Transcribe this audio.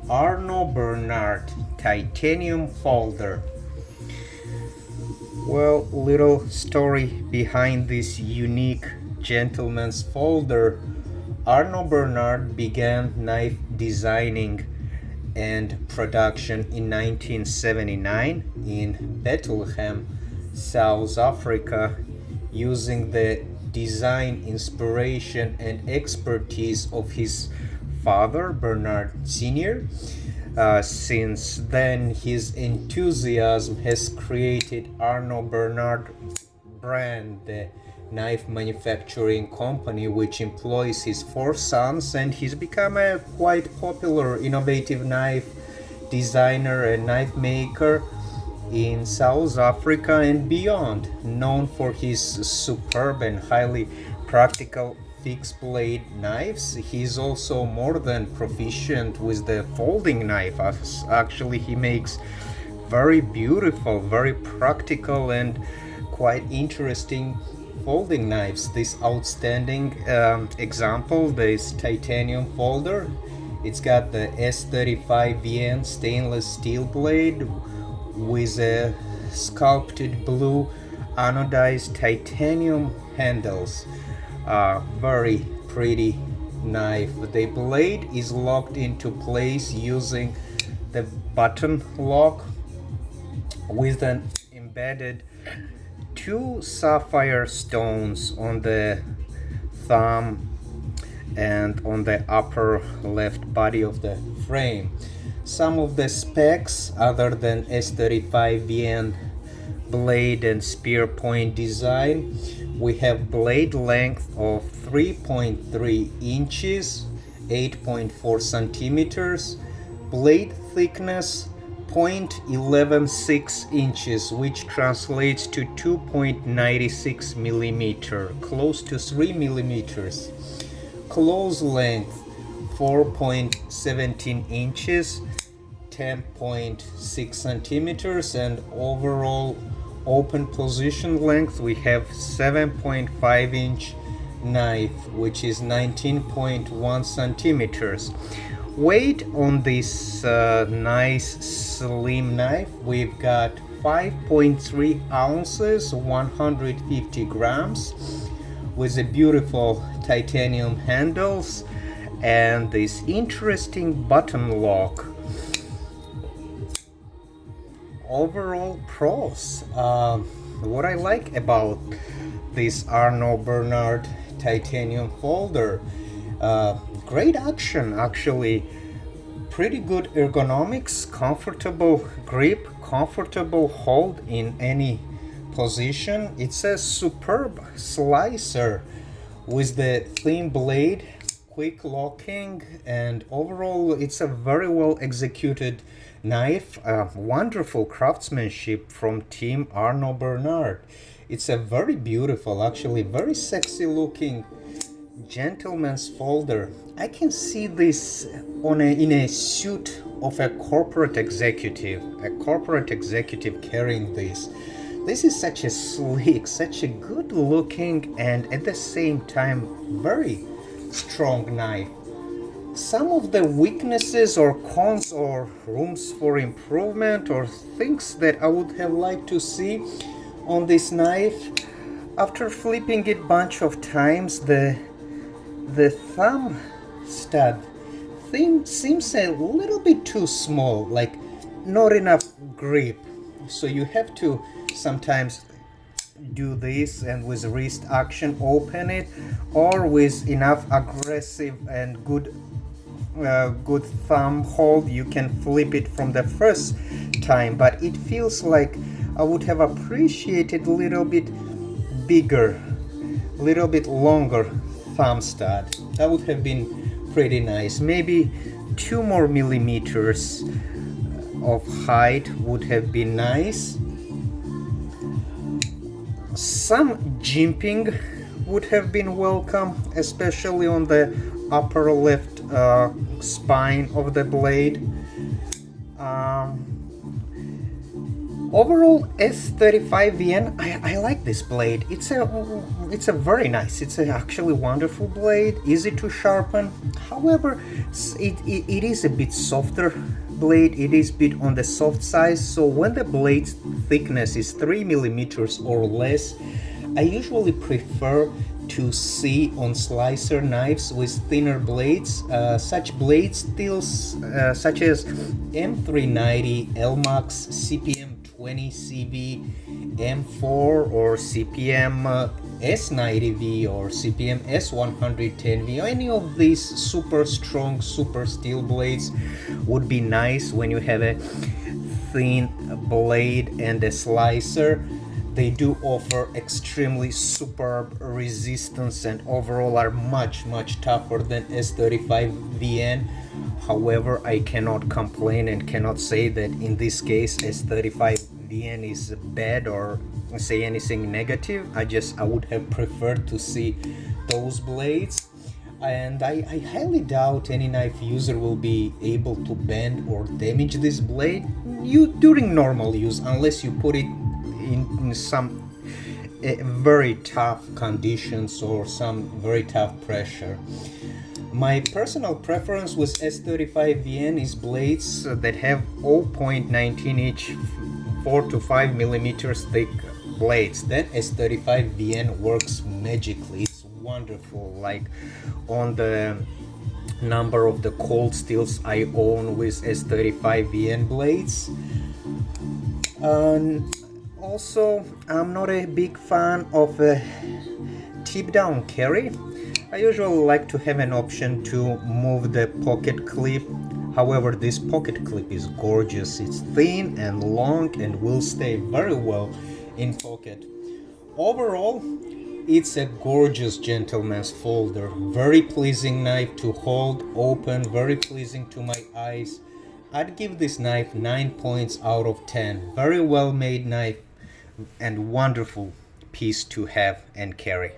Arno Bernard titanium folder. Well, little story behind this unique gentleman's folder. Arno Bernard began knife designing and production in 1979 in Bethlehem, South Africa, using the design inspiration and expertise of his father, Bernard Sr. Since then, his enthusiasm has created Arno Bernard brand, the knife manufacturing company, which employs his four sons, and he's become a quite popular, innovative knife designer and knife maker in South Africa and beyond, known for his superb and highly practical fixed blade knives. He's also more than proficient with the folding knife. Actually, he makes very beautiful, very practical and quite interesting folding knives. This outstanding example, this titanium folder, it's got the S35VN stainless steel blade with a sculpted blue anodized titanium handles. Very pretty knife. The blade is locked into place using the button lock with an embedded two sapphire stones on the thumb and on the upper left body of the frame. Some of the specs, other than S35VN blade and spear point design, we have blade length of 3.3 inches, 8.4 centimeters, blade thickness 0.116 inches, which translates to 2.96 millimeter, close to 3 millimeters. Close length 4.17 inches, 10.6 centimeters, and overall open position length we have 7.5 inch knife, which is 19.1 centimeters. Weight on this nice slim knife, we've got 5.3 ounces, 150 grams, with the beautiful titanium handles and this interesting button lock. Overall pros, what I like about this Arno Bernard titanium folder, great action, actually, pretty good ergonomics, comfortable grip, comfortable hold in any position. It's a superb slicer with the thin blade, quick locking, and overall it's a very well executed knife. Wonderful craftsmanship from Team Arno Bernard. It's a very beautiful, actually very sexy looking gentleman's folder. I can see this in a suit of a corporate executive carrying this. This is such a sleek, such a good looking, and at the same time very strong knife. Some of the weaknesses or cons or rooms for improvement or things that I would have liked to see on this knife, after flipping it bunch of times, the thumb stud thing seems a little bit too small, like not enough grip. So you have to sometimes do this and with wrist action open it, or with enough aggressive and good thumb hold you can flip it from the first time. But it feels like I would have appreciated a little bit bigger, little bit longer thumb stud. That would have been pretty nice. Maybe 2 more millimeters of height would have been nice. Some jimping would have been welcome, especially on the upper left spine of the blade. Overall, S35VN, I like this blade. It's a very nice, it's a actually wonderful blade, easy to sharpen. However, it is a bit softer blade, it is a bit on the soft side, so when the blade's thickness is 3 millimeters or less, I usually prefer to see on slicer knives with thinner blades. Such blades still such as M390, LMAX, CPM 20CV, M4 or CPM S90V or CPM S110V. Any of these super strong, super steel blades would be nice when you have a thin blade and a slicer. They do offer extremely superb resistance and overall are much tougher than S35VN. However, I cannot complain and cannot say that in this case S35VN is bad or say anything negative. I would have preferred to see those blades, and I highly doubt any knife user will be able to bend or damage this blade during normal use, unless you put it in some very tough conditions or some very tough pressure. My personal preference with S35VN is blades that have 0.19 inch 4 to 5 millimeters thick blades. Then S35VN works magically. It's wonderful, like on the number of the cold steels I own with S35VN blades. Also, I'm not a big fan of a tip down carry. I usually like to have an option to move the pocket clip. However, this pocket clip is gorgeous. It's thin and long and will stay very well in pocket. Overall, it's a gorgeous gentleman's folder. Very pleasing knife to hold open, very pleasing to my eyes. I'd give this knife 9 points out of 10. Very well made knife and wonderful piece to have and carry.